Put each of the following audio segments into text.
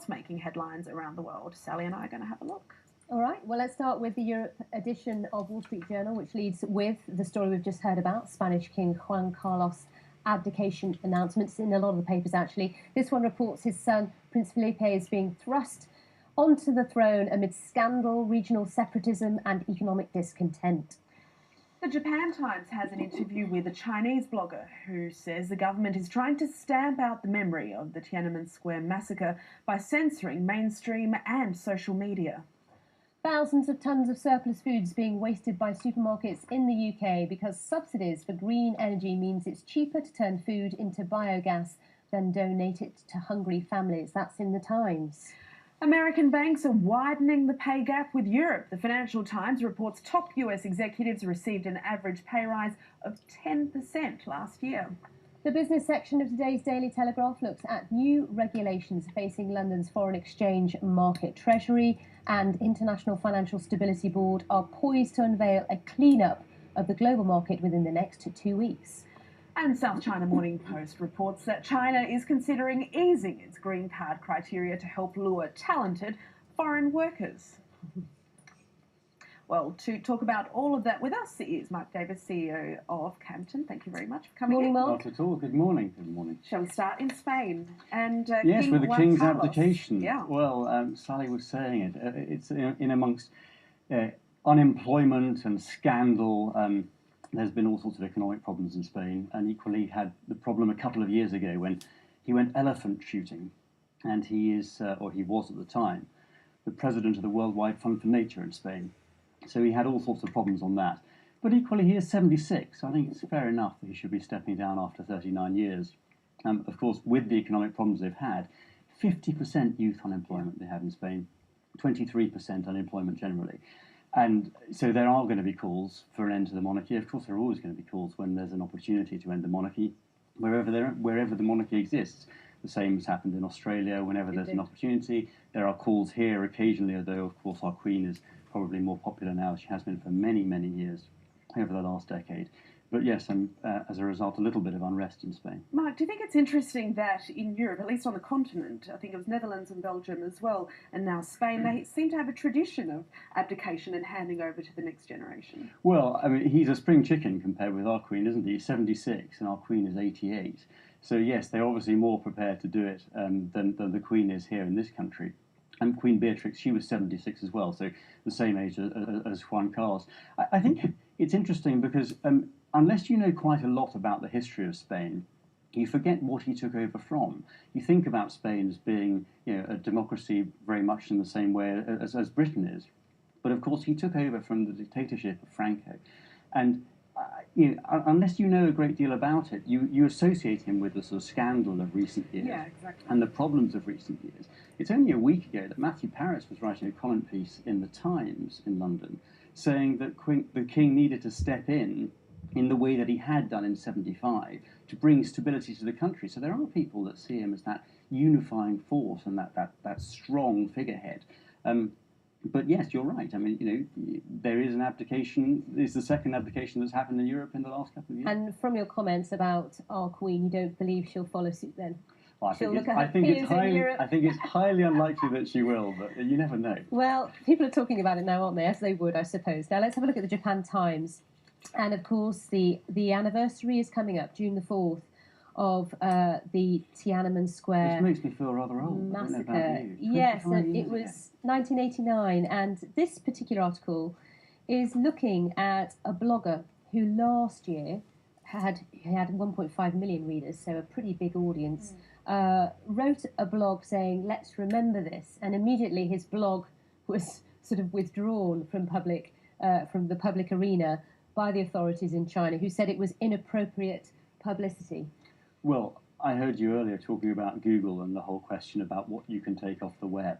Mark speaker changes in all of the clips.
Speaker 1: what's making headlines around the world. Sally and I are going to have a look.
Speaker 2: All right, well, let's start with the Europe edition of Wall Street Journal, which leads with the story we've just heard about, Spanish King Juan Carlos' abdication announcements in a lot of the papers, actually. This one reports his son, Prince Felipe, is being thrust onto the throne amid scandal, regional separatism and economic discontent.
Speaker 1: The Japan Times has an interview with a Chinese blogger who says the government is trying to stamp out the memory of the Tiananmen Square massacre by censoring mainstream and social media.
Speaker 2: Thousands of tons of surplus foods being wasted by supermarkets in the UK because subsidies for green energy means it's cheaper to turn food into biogas than donate it to hungry families. That's in the Times.
Speaker 1: American banks are widening the pay gap with Europe. The Financial Times reports top US executives received an average pay rise of 10% last year.
Speaker 2: The business section of today's Daily Telegraph looks at new regulations facing London's foreign exchange market. Treasury and International Financial Stability Board are poised to unveil a clean-up of the global market within the next 2 weeks.
Speaker 1: And South China Morning Post reports that China is considering easing its green card criteria to help lure talented foreign workers. Well, to talk about all of that with us is Mark Davies, CEO of Camberton. Thank you very much for coming
Speaker 2: Morning,
Speaker 1: in.
Speaker 2: Mark.
Speaker 3: Not at all. Good morning. Good morning.
Speaker 1: Shall we start in Spain? And
Speaker 3: yes,
Speaker 1: King
Speaker 3: with the
Speaker 1: Juan
Speaker 3: King's
Speaker 1: Carlos.
Speaker 3: abdication.
Speaker 1: Yeah.
Speaker 3: Well, Sally was saying it. It's in amongst unemployment and scandal. There's been all sorts of economic problems in Spain, and equally had the problem a couple of years ago when he went elephant shooting, and he is, or he was at the time, the president of the Worldwide Fund for Nature in Spain. So he had all sorts of problems on that. But equally, he is 76. I think it's fair enough that he should be stepping down after 39 years. Of course, with the economic problems they've had, 50% youth unemployment they have in Spain, 23% unemployment generally. And so there are going to be calls for an end to the monarchy. Of course, there are always going to be calls when there's an opportunity to end the monarchy, wherever the monarchy exists. The same has happened in Australia. Whenever there's an opportunity, there are calls here occasionally, although, of course, our Queen is probably more popular now. She has been for many, many years over the last decade. But yes, as a result, a little bit of unrest in Spain.
Speaker 1: Mark, do you think it's interesting that in Europe, at least on the continent, I think it was Netherlands and Belgium as well, and now Spain, they seem to have a tradition of abdication and handing over to the next generation?
Speaker 3: Well, I mean, he's a spring chicken compared with our Queen, isn't he? He's 76 and our Queen is 88. So yes, they're obviously more prepared to do it than the Queen is here in this country. And Queen Beatrix, she was 76 as well, so the same age as Juan Carlos. I think it's interesting because unless you know quite a lot about the history of Spain, you forget what he took over from. You think about Spain as being, a democracy very much in the same way as Britain is. But of course, he took over from the dictatorship of Franco. And unless you know a great deal about it, you associate him with the sort of scandal of recent years and the problems of recent years. It's only a week ago that Matthew Parris was writing a comment piece in the Times in London saying that the King needed to step in the way that he had done in 75 to bring stability to the country. So there are people that see him as that unifying force and that strong figurehead. But yes, you're right. I mean, there is an abdication. It's the second abdication that's happened in Europe in the last couple of years.
Speaker 2: And from your comments about our Queen, you don't believe she'll follow suit then?
Speaker 3: Well, I think it's highly unlikely that she will, but you never know.
Speaker 2: Well, people are talking about it now, aren't they? As they would, I suppose. Now let's have a look at the Japan Times. And of course, the anniversary is coming up, June the 4th, of the Tiananmen Square.
Speaker 3: This makes me feel rather old.
Speaker 2: Massacre.
Speaker 3: I don't know about you.
Speaker 2: Yes, it was 1989, and this particular article is looking at a blogger who last year had 1.5 million readers, so a pretty big audience. Wrote a blog saying, "Let's remember this," and immediately his blog was sort of withdrawn from the public arena by the authorities in China, who said it was inappropriate publicity.
Speaker 3: Well, I heard you earlier talking about Google and the whole question about what you can take off the web.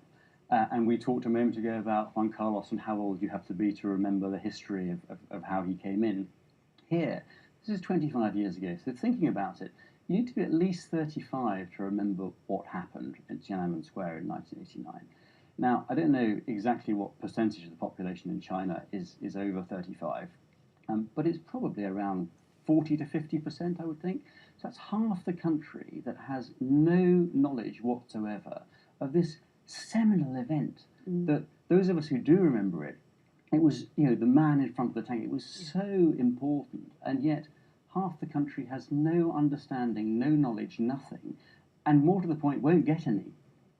Speaker 3: And we talked a moment ago about Juan Carlos and how old you have to be to remember the history of how he came in. Here, this is 25 years ago, so thinking about it, you need to be at least 35 to remember what happened at Tiananmen Square in 1989. Now, I don't know exactly what percentage of the population in China is over 35, but it's probably around 40 to 50%, I would think. So that's half the country that has no knowledge whatsoever of this seminal event that those of us who do remember it, it was, you know, the man in front of the tank. It was so important, and yet half the country has no understanding, no knowledge, nothing, and more to the point, won't get any,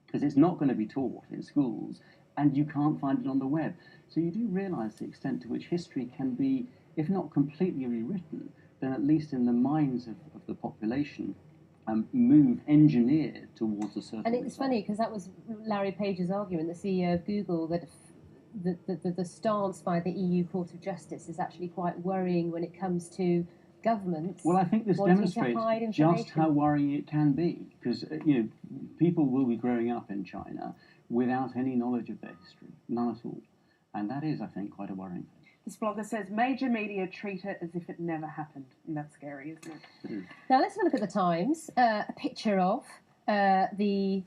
Speaker 3: because it's not going to be taught in schools, and you can't find it on the web. So you do realise the extent to which history can be, if not completely rewritten, then at least in the minds of the population, engineered towards a certain
Speaker 2: And it's
Speaker 3: result.
Speaker 2: funny, because that was Larry Page's argument, the CEO of Google, that the stance by the EU Court of Justice is actually quite worrying when it comes to governments.
Speaker 3: Well, I think this
Speaker 2: wanting to hide
Speaker 3: demonstrates just
Speaker 2: information.
Speaker 3: how worrying it can be, because you know, people will be growing up in China without any knowledge of their history, none at all, and that is, I think, quite a worrying thing.
Speaker 1: This blogger says major media treat it as if it never happened, and that's scary, isn't it?
Speaker 3: It is.
Speaker 2: Now let's have a look at the Times. A picture of the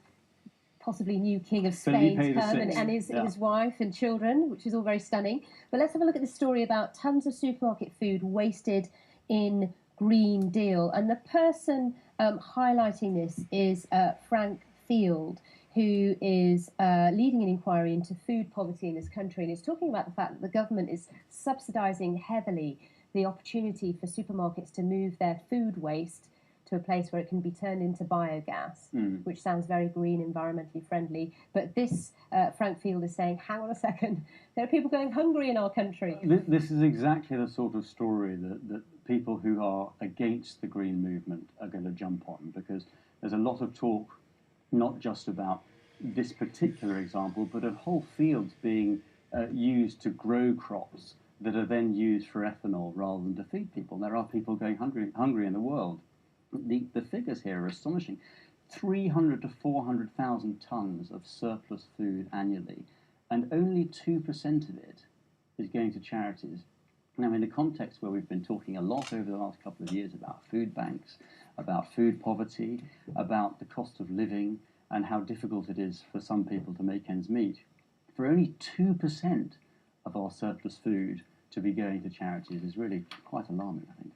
Speaker 2: possibly new King of Spain's
Speaker 3: Felipe
Speaker 2: come
Speaker 3: VI.
Speaker 2: and his wife and children, which is all very stunning. But let's have a look at this story about tons of supermarket food wasted in Green Deal. And the person highlighting this is Frank Field, who is leading an inquiry into food poverty in this country, and is talking about the fact that the government is subsidising heavily the opportunity for supermarkets to move their food waste to a place where it can be turned into biogas, which sounds very green, environmentally friendly. But this, Frank Field is saying, hang on a second, there are people going hungry in our country.
Speaker 3: This is exactly the sort of story that people who are against the green movement are going to jump on, because there's a lot of talk, not just about this particular example, but of whole fields being used to grow crops that are then used for ethanol rather than to feed people. There are people going hungry in the world. The figures here are astonishing. 300 to 400,000 tonnes of surplus food annually, and only 2% of it is going to charities. Now, in a context where we've been talking a lot over the last couple of years about food banks, about food poverty, about the cost of living, and how difficult it is for some people to make ends meet, for only 2% of our surplus food to be going to charities is really quite alarming, I think.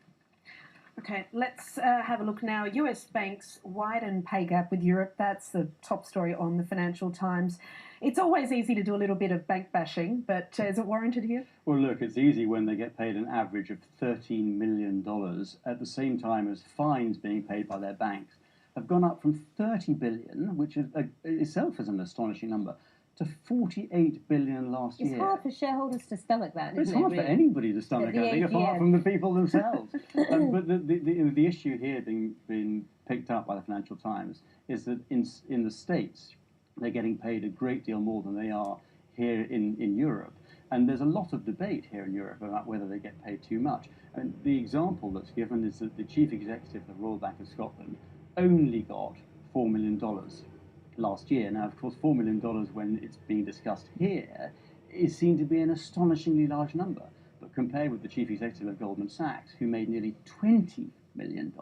Speaker 1: Okay, let's have a look now. US banks widen pay gap with Europe. That's the top story on the Financial Times. It's always easy to do a little bit of bank bashing, but is it warranted here?
Speaker 3: Well, look, it's easy when they get paid an average of $13 million at the same time as fines being paid by their banks have gone up from 30 billion, which is, itself is an astonishing number, to 48 billion last year.
Speaker 2: It's hard for shareholders to stomach that, isn't it?
Speaker 3: It's hard for anybody to stomach, I think, apart from the people themselves. But the issue here being picked up by the Financial Times is that in the States, they're getting paid a great deal more than they are here in Europe. And there's a lot of debate here in Europe about whether they get paid too much. And the example that's given is that the chief executive of the Royal Bank of Scotland only got $4 million last year. Now, of course, $4 million when it's being discussed here is seen to be an astonishingly large number. But compared with the chief executive of Goldman Sachs, who made nearly $20 million,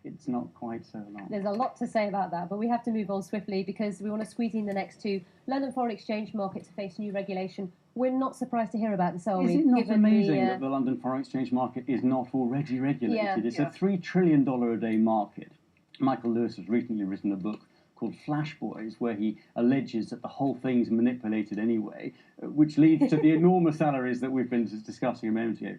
Speaker 3: it's not quite so long.
Speaker 2: There's a lot to say about that, but we have to move on swiftly because we want to squeeze in the next two. London foreign exchange market to face new regulation. We're not surprised to hear about this, are we?
Speaker 3: Is it not amazing that the London foreign exchange market is not already regulated? It's a $3 trillion a day market. Michael Lewis has recently written a book called Flash Boys, where he alleges that the whole thing's manipulated anyway, which leads to the enormous salaries that we've been discussing a moment ago.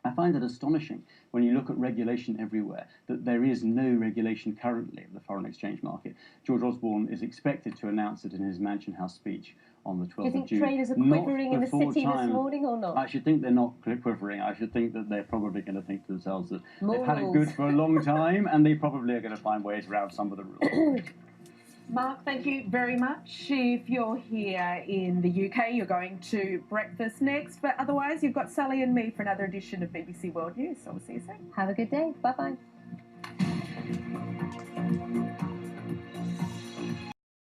Speaker 3: I find it astonishing when you look at regulation everywhere that there is no regulation currently of the foreign exchange market. George Osborne is expected to announce it in his Mansion House speech on the 12th of June.
Speaker 2: Do you think traders are quivering in the city this morning or not?
Speaker 3: I should think they're not quivering. I should think that they're probably going to think to themselves that
Speaker 2: Morals.
Speaker 3: they've had it good for a long time and they probably are going to find ways around some of the rules.
Speaker 1: Mark, thank you very much. If you're here in the UK, you're going to breakfast next. But otherwise, you've got Sally and me for another edition of BBC World News. So we'll see you soon.
Speaker 2: Have a good day. Bye-bye.